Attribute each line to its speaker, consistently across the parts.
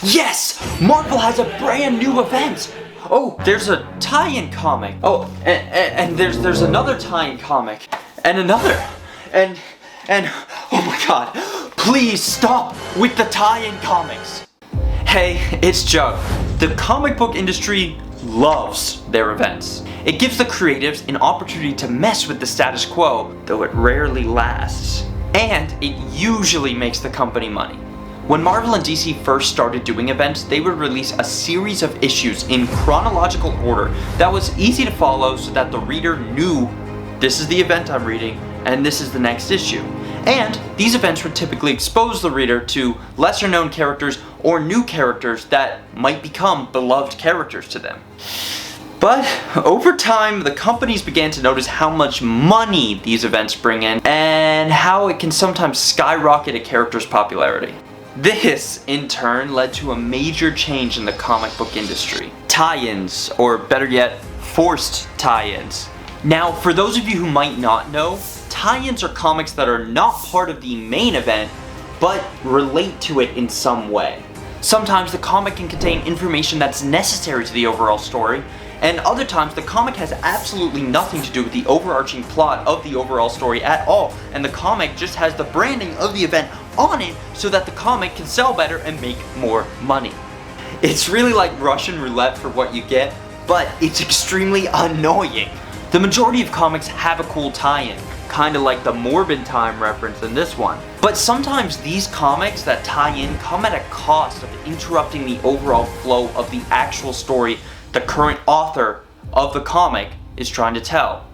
Speaker 1: Yes! Marvel has a brand new event! Oh, there's a tie-in comic. Oh, and there's another tie-in comic. And another. And, oh my god. Please stop with the tie-in comics. Hey, it's Jug. The comic book industry loves their events. It gives the creatives an opportunity to mess with the status quo, though it rarely lasts. And it usually makes the company money. When Marvel and DC first started doing events, they would release a series of issues in chronological order that was easy to follow so that the reader knew this is the event I'm reading and this is the next issue. And these events would typically expose the reader to lesser known characters or new characters that might become beloved characters to them. But over time, the companies began to notice how much money these events bring in and how it can sometimes skyrocket a character's popularity. This, in turn, led to a major change in the comic book industry. Tie-ins, or better yet, forced tie-ins. Now, for those of you who might not know, tie-ins are comics that are not part of the main event, but relate to it in some way. Sometimes the comic can contain information that's necessary to the overall story, and other times the comic has absolutely nothing to do with the overarching plot of the overall story at all, and the comic just has the branding of the event on it so that the comic can sell better and make more money. It's really like Russian roulette for what you get, but it's extremely annoying. The majority of comics have a cool tie-in, kinda like the Morbid Time reference in this one. But sometimes these comics that tie in come at a cost of interrupting the overall flow of the actual story the current author of the comic is trying to tell.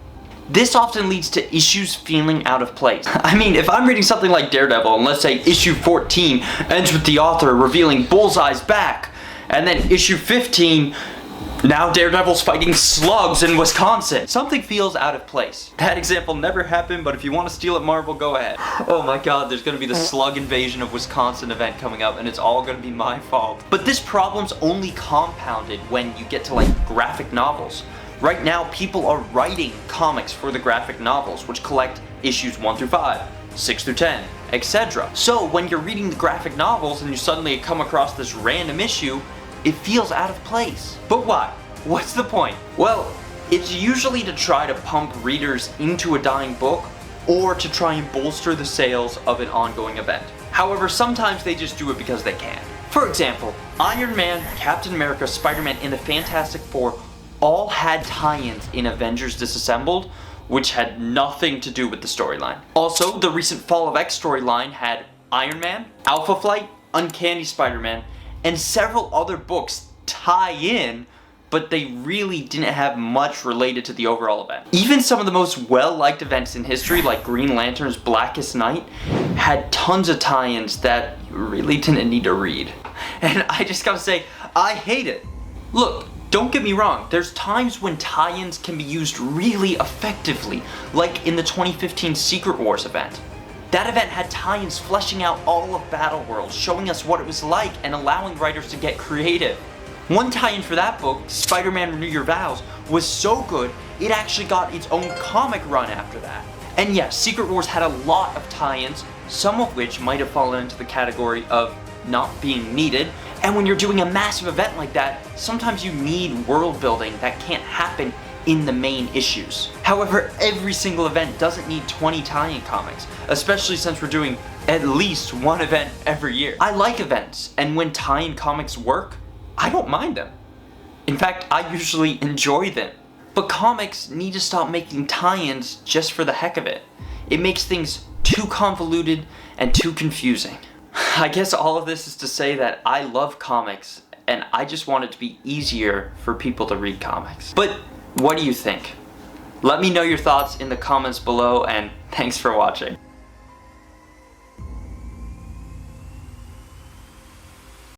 Speaker 1: This often leads to issues feeling out of place. I mean, if I'm reading something like Daredevil, and let's say issue 14 ends with the author revealing Bullseye's back, and then issue 15, now Daredevil's fighting slugs in Wisconsin. Something feels out of place. That example never happened, but if you want to steal it, Marvel, go ahead. Oh my god, there's gonna be the slug invasion of Wisconsin event coming up, and it's all gonna be my fault. But this problem's only compounded when you get to like graphic novels. Right now, people are writing comics for the graphic novels, which collect issues 1 through 5, 6 through 10, etc. So when you're reading the graphic novels and you suddenly come across this random issue, it feels out of place. But why? What's the point? Well, it's usually to try to pump readers into a dying book or to try and bolster the sales of an ongoing event. However, sometimes they just do it because they can. For example, Iron Man, Captain America, Spider-Man, and the Fantastic Four all had tie-ins in Avengers Disassembled, which had nothing to do with the storyline. Also, the recent Fall of X storyline had Iron Man, Alpha Flight, Uncanny Spider-Man, and several other books tie in, but they really didn't have much related to the overall event. Even some of the most well-liked events in history, like Green Lantern's Blackest Night, had tons of tie-ins that you really didn't need to read. And I just gotta say, I hate it. Look, don't get me wrong, there's times when tie-ins can be used really effectively, like in the 2015 Secret Wars event. That event had tie-ins fleshing out all of Battleworld, showing us what it was like and allowing writers to get creative. One tie-in for that book, Spider-Man Renew Your Vows, was so good, it actually got its own comic run after that. And yes, Secret Wars had a lot of tie-ins, some of which might have fallen into the category of not being needed. And when you're doing a massive event like that, sometimes you need world building that can't happen in the main issues. However, every single event doesn't need 20 tie-in comics, especially since we're doing at least one event every year. I like events, and when tie-in comics work, I don't mind them. In fact, I usually enjoy them. But comics need to stop making tie-ins just for the heck of it. It makes things too convoluted and too confusing. I guess all of this is to say that I love comics, and I just want it to be easier for people to read comics. But what do you think? Let me know your thoughts in the comments below, and thanks for watching.